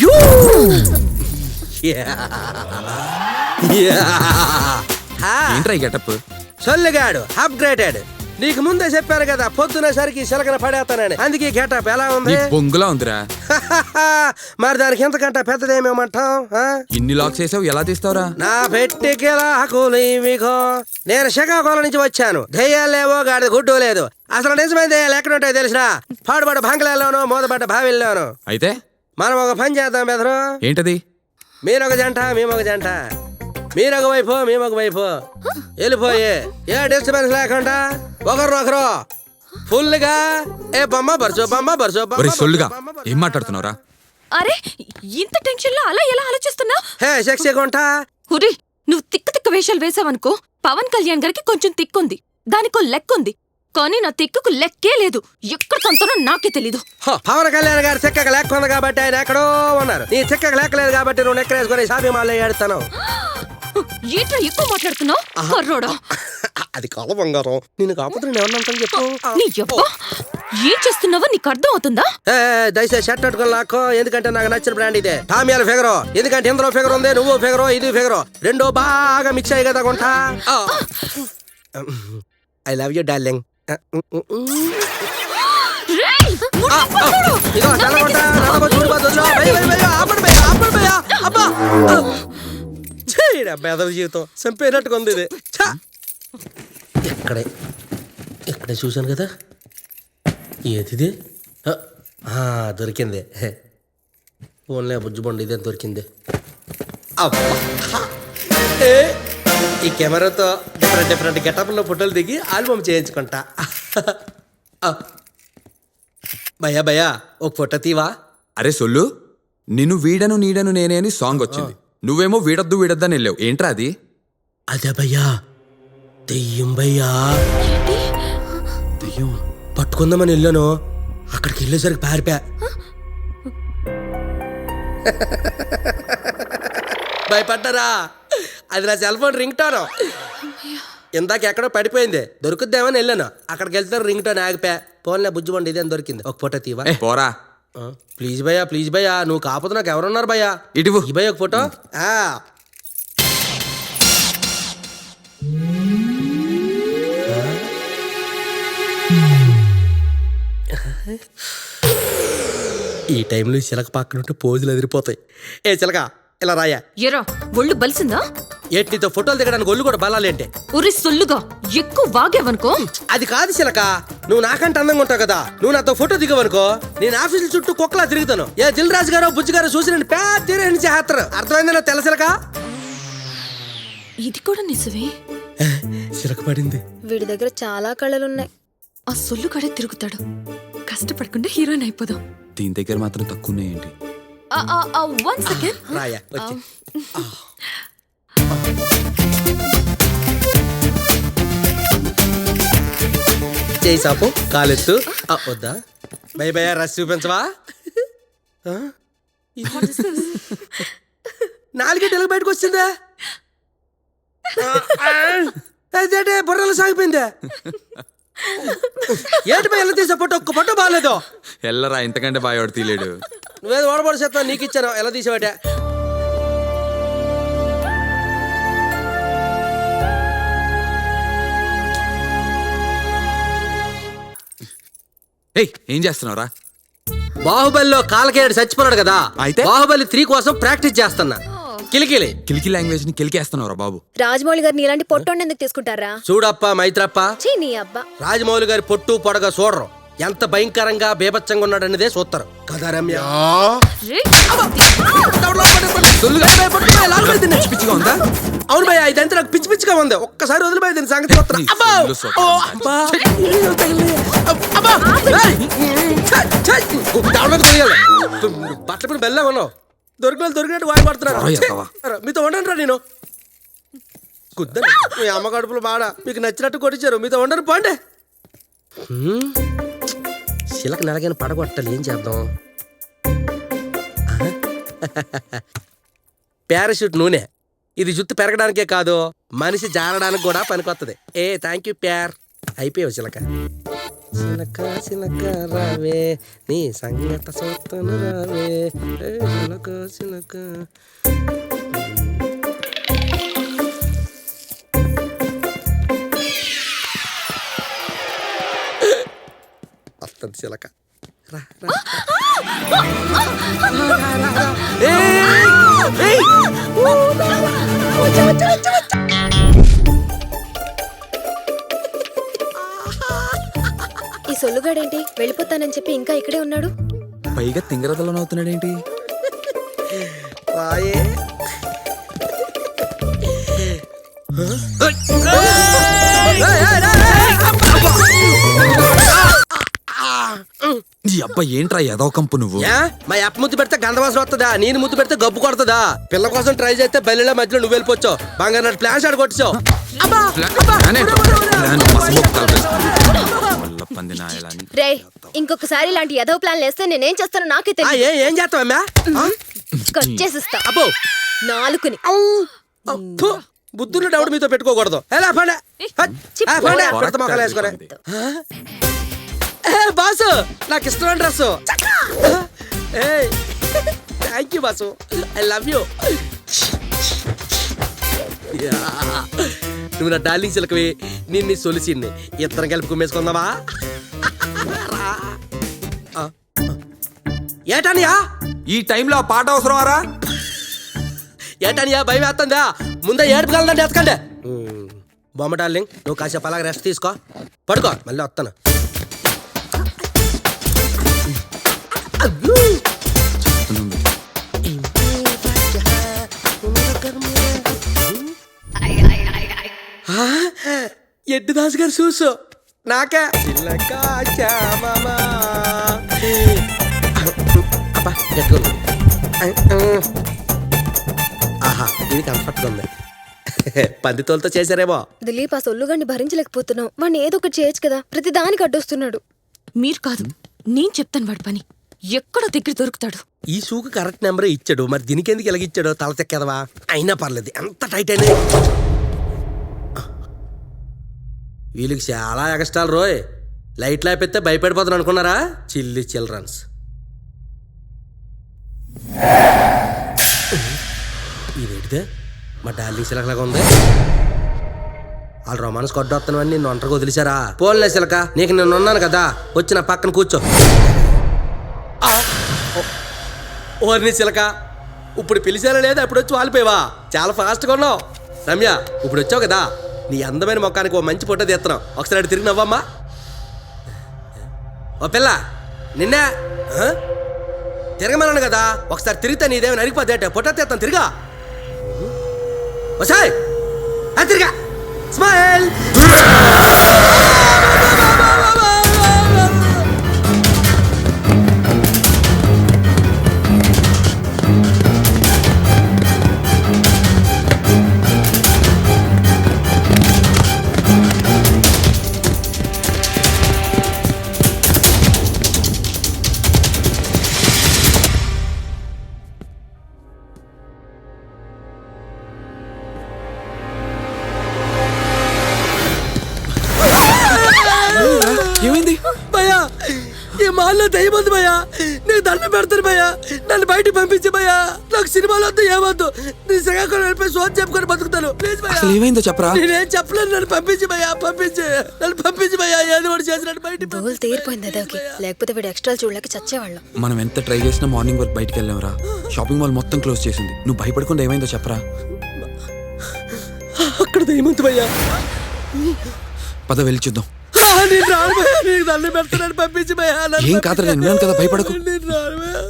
You ఏంట్రా getup? సొల్లిగాడు upgraded. నీకు ముందే చెప్పారు కదా పొద్దునేసరికి చిలకన పడేస్తానని, అందుకే గెటప్ ఎలా ఉంది? బొంగులా ఉందిరా. మరి దానికి ఎంతకంట పెద్దదేమేమంటాం? ఇన్ని లాక్స్ వేసావు, ఎలా తీస్తావురా? నా పెట్టికెలా మీకు నేను శ్రీకాకుళం నుంచి వచ్చాను. దెయ్యాలేవో గాడి గుడ్డు లేదు. అసలు నిజమైన దెయ్యాలు ఎక్కడుంటాయో తెలిసినా? పాడుబడ్డ బంగ్లాల్లోనూ మూతపడ్డ బావిల్లోనూ. అయితే మనం ఒక పని చేద్దాం బెదరు. ఏంటది? మీరొక జంట మేమొక జంట, మీరొక వైపు మేమొక వైపు వెళ్ళిపోయి ఏ డిస్టర్బెన్స్ లేకుండా ఒకరు ఫుల్ గా ఏ బొమ్మ బరుచు బొమ్మ బరుచు సొల్లుగా ఏం మాట్లాడుతున్నావురా? అరే ఇంత టెన్షన్ లో అలా ఎలా ఆలోచిస్తున్నా? హే సెక్సీ కొంట. నువ్వు తిక్క వేషాలు వేసావనుకో, పవన్ కళ్యాణ్ గారికి కొంచెం తిక్కుంది, దానికో లెక్కుంది. కానీ నా తిక్కకు లెక్కే లేదు. ఎక్కడ తంతనో నాకే తెలీదు. పవన్ కళ్యాణ్ గారు తిక్కకు లెక్క ఉంది కాబట్టి ఆయన ఎక్కడో ఉన్నారు. నీ తిక్కకు లెక్కలేదు కాబట్టి నువ్వు నెక్కరేసుకొని షాపింగ్ మాల్లో ఏడుతాను. ఏంట్రా ఎక్కువ మాట్లాడుతున్నావు? కర్రోడా, అది కాల బంగారం. నేను కాకపోతే నేను ఏమన్నా చెప్పు. నీ యబ్బా ఏం చేస్తున్నావో నీకు అర్థం అవుతుందా? దయచేసి షర్ట్ అట్టుకొని లాక్కో, ఎందుకంటే నాకు నచ్చిన బ్రాండ్ ఇదే. టామియాల ఫిగరో, ఎందుకంటే ఇందులో ఫిగర్ ఉంది, నువ్వు ఫిగరో ఇది ఫిగరో, రెండో బాగా మిక్స్ అయ్యి కదా కొంటా. I love you darling. బెదల జీవితం చంపేనట్టుగా ఉంది ఇది. ఇక్కడే చూశాను కదా. ఏది దొరికింది. ఫోన్లే బుజ్జిబండి ఇదే దొరికింది. ఈ కెమెరాతో డిఫరెంట్ గెటప్లో ఫోటోలు దిగి ఆల్బమ్ చేయించుకుంటా. భయ్యా ఒక ఫోటో తీవా? అరే సొల్లు, నిన్ను వీడను నీడను నేనే అని సాంగ్ వచ్చింది, నువ్వేమో వీడొద్దు వీడొద్దని వెళ్ళావు. ఏంట్రా అది? అదే భయ్యా దెయ్యం. భయ్యా దెయ్యం పట్టుకుందామని వెళ్ళాను, అక్కడికి వెళ్ళేసరికి పారిపా. భయపడ్డారా? అది నా సెల్ ఫోన్ రింగ్ టోన్. ఇందాక ఎక్కడో పడిపోయింది, దొరుకుద్దామని వెళ్ళాను, అక్కడికి వెళ్తే రింగ్ టోన్ ఆగిపోయా. ఫోన్లే బుజ్జిబండి ఇదే దొరికింది, ఒక ఫోటో తీవా? పోరా ప్లీజ్ భయ్యా నువ్వు కాకపోతే నాకు ఎవరున్నారు భయ్యా? ఇటు ఈ భయ్య ఒక ఫోటో. ఈ టైంలో చిలక పక్కనుంటే పోజులు ఎదిరిపోతాయి. ఏ చిలక ఇలా రాయా. ఎరా ఒళ్ళు బలిసిందా? ఏంటి నీతో ఫోటోలు దిగడానికి ఒళ్ళు కూడా బలాలేంటే? ఉరి సొల్లుగా ఎక్కువ వాగేవనుకో. అది కాదు చిలక, నువ్వు నాకంటే అందంగా ఉంటావు కదా, నువ్వు నాతో ఫోటో దిగవనుకో, నేను ఆఫీసుల చుట్టూ కుక్కలా తిరుగుతాను. ఏ దిల్ రాజు గారు బుజ్జి గారు చూసి నేను పేరు చేస్తారు. అర్థమైందా తెల్ల చిలక? ఇది కూడా నిజమే. చిలక పడింది. వీడి దగ్గర చాలా కళలున్నాయి. ఆ సొల్లుగాడే తిరుగుతాడు, కష్టపడకుండా హీరోయిన్ అయిపోదాం. దీని దగ్గర మాత్రం తక్కువ ఏంటి? 1 సెకండ్ రాయా వచ్చి. చేయి సాపు కాలెత్తు. వద్దా భయ రస్ చూపించవా? నాలుగే తెలుగు బయటకు వచ్చిందా? అదేంటే బుర్రలు సాగిపోయిందే. ఏంటి భయ ఎలా తీసా ఫోటో? ఒక్క ఫోటో బాగాలేదు. ఎల్లరా, ఇంతకంటే బాగా ఎవడు తీలేడు. నువ్వేదో ఓడబడి చేస్తావు, నీకు ఇచ్చాను. ఎలా తీసావట? ఏం చేస్తున్నావురా? బాహుబలిలో కాలకేయుడు చచ్చిపోన్నాడు కదా, అయితే బాహుబలి 3 కోసం ప్రాక్టీస్ చేస్తున్నా. కిలికి లాంగ్వేజ్ ని కిలికేస్తున్నావురా బాబు. రాజమౌళి గారిని ఇలాంటి పొట్టోండి ఎందుకు తీసుకుంటారా? చూడప్ప మైత్రప్ప, నీ అబ్బా రాజమౌళి గారి పొట్టు పొడగా చూడరు, ఎంత భయంకరంగా బేభత్సంగా ఉన్నాడనేదే చూస్తారు కదా రమ్య. అవును భయ, ఇదంతా నాకు పిచ్చి పిచ్చిగా ఉంది. ఒక్కసారి వదిలిపోయి దీని సంగతి బట్టలు బెల్లా ఉన్నావు. దొరికినట్టు వాయి పడుతున్నారు. మీతో ఉండను రా నేను. కుద్దని మీ అమ్మ కడుపులు బాడా మీకు నచ్చినట్టు కొట్టించారు. మీతో ఉండను పోండి. చిలక నెలగైన పడగొట్టాలి, ఏం చేద్దాం? పారాషూట్ నూనె ఇది జుట్టు పెరగడానికే కాదు, మనిషి జారడానికి కూడా పనికొత్తది. థ్యాంక్ యూ ప్యార్. అయిపోయావు చిలక. చిలక చిలక రావే నీ సంగత సొత్తను రావే. చిలక చిలక. వస్తుంది చిలక. రా, రా. ఏయ్! ఏయ్! ఈ సొల్లుగాడేంటి వెళ్ళిపోతానని చెప్పి ఇంకా ఇక్కడే ఉన్నాడు. పైగా తింగరదలో నవ్వుతున్నాడేంటి? రాయే. ఈ అబ్బా ఏంట్రా ఏదో కంపు నువ్వు? యా, మా అప్ప ముద్దు పెడితే గంధవాసన వస్తుందా, నేను ముద్దు పెడితే గబ్బు కొడుతుందా? పిల్ల కోసం ట్రై చేస్తే బల్లెల మధ్యలో నువ్వు వెళ్ళిపోచ్చావు. బంగారు నాటి ప్లాన్ షాట్ కొట్టావు. రే ఇంకొకసారి ఇలాంటి ఎదవ ప్లాన్ వేస్తే నేనేం చేస్తానో నాకే తెలియదు. ఏం చేస్తావమ్మా? కట్ చేసిస్తా అబ్బో నాలుకని. బుద్ధులు డౌట్ మీతో పెట్టుకోకూడదు. ఎలా పండే మొక్కలు వేసుకోరా. బాసు నాకు ఇష్టమైన dress. Thank you boss, I love you. నువ్వు నా డార్లింగ్ చిలకవి, నేను నీ సొలిసింది. ఇద్దరం కలిపి కుమ్మేసుకుందామా? ఏటానియా ఈ టైంలో ఆ పాట అవసరమారా? ఏటానియా భయం వేస్తుందా? ముందే ఏడుపు కలదండి ఎత్తకండి. బొమ్మ డార్లింగ్, నువ్వు కాసేపు అలాగ రెస్ట్ తీసుకో, పడుకో, మళ్ళీ వస్తాను. ఎడ్డి దాస్ గారు చూసు నాకే. అబ్బా గట్టుకుంది. ఆహా ఇది కంఫర్ట్గా ఉంది. పందితోలతో చేశారేమో. దిలీప్ ఆ సొల్లుగాడిని భరించలేకపోతున్నావు. వాడిని ఏదో ఒకటి చేయొచ్చు కదా, ప్రతి దానికి అడ్డొస్తున్నాడు. మీరు కాదు, నేను చెప్తాను వాడి పని. ఎక్కడో దగ్గర దొరుకుతాడు. ఈ షూకి కరెక్ట్ నెంబరే ఇచ్చాడు, మరి దీనికి ఎందుకు ఎలాగిచ్చాడో తల చెక్కేదవా. అయినా పర్లేదు, ఎంత టైట్ అయినా. వీళ్ళకి చాలా ఎక్స్ట్రాలు రోయ్. లైట్లు అయిపోతే భయపడిపోతాను అనుకున్నారా? చిల్లి చిల్డ్రన్స్. ఇదేంటిదే మా డార్లింగ్ సిలకలాగా ఉంది. వాళ్ళు రొమాన్స్ కొట్టొస్తానని నిన్ను ఒంటరిగా వదిలేశారా? పోన్లే సిలక, నీకు నేను ఉన్నాను కదా, వచ్చి నా పక్కన కూర్చో. ఓర్ని చిలక, ఇప్పుడు పిలిచారా లేదా? ఇప్పుడు వచ్చి వాలిపోయావా? చాలా ఫాస్ట్గా ఉన్నావు. రమ్య, ఇప్పుడు వచ్చావు కదా, నీ అందమైన మొక్కానికి ఓ మంచి ఫోటో తీస్తున్నాం. ఒకసారి అటు తిరిగి నవ్వమ్మా. ఓ పిల్ల, నిన్నే తిరగమన్నాను కదా, ఒకసారి తిరిగితే నీదేమైనా అరిగిపోతే ఫోటో తీస్తాను. తిరిగా వసాయ్, తిరిగా స్మైల్. ఏమైంది భయ్యా? ఈ మాల్లో దయ్యమంది భయ్యా, నీకు దండం పెడతాను భయ్యా, నన్ను బయటికి పంపించి భయ్యా. నాకు సినిమాలు వద్దు, ఏమొద్దు. నీ శ్రీకాకుళం వెళ్ళిపోయి సోది చెప్పుకొని బతుకుతాను. ప్లీజ్ భయ్యా. అసలు ఏమైందో చెప్పరా? నేనేం చెప్పలేను, నన్ను పంపించి భయ్యా, నన్ను పంపించి భయ్యా. ఏదో ఒకటి చేసినట్టు బయటికి దోలు తీరిపోయింది అదవకి, లేకపోతే వీడు ఎక్స్ట్రా చూడలేక చచ్చేవాళ్ళం. మనం ఎంత ట్రై చేసినా మార్నింగ్ వరకు బయటికి వెళ్ళాంరా. షాపింగ్ మాల్ మొత్తం క్లోజ్ చేసింది. నువ్వు భయపడకుండా ఏమైందో చెప్పరా? అక్కడ దయ్యమంది భయ్యా. పద వెళ్ళి చూద్దాం. నేను రాను భయ్యా, నీకు దండం పెడతానని పంపించి భయ్యా. ఏం కాదురా, నేను ఉన్నాను కదా, భయపడకు. నేను రాను భయ్యా.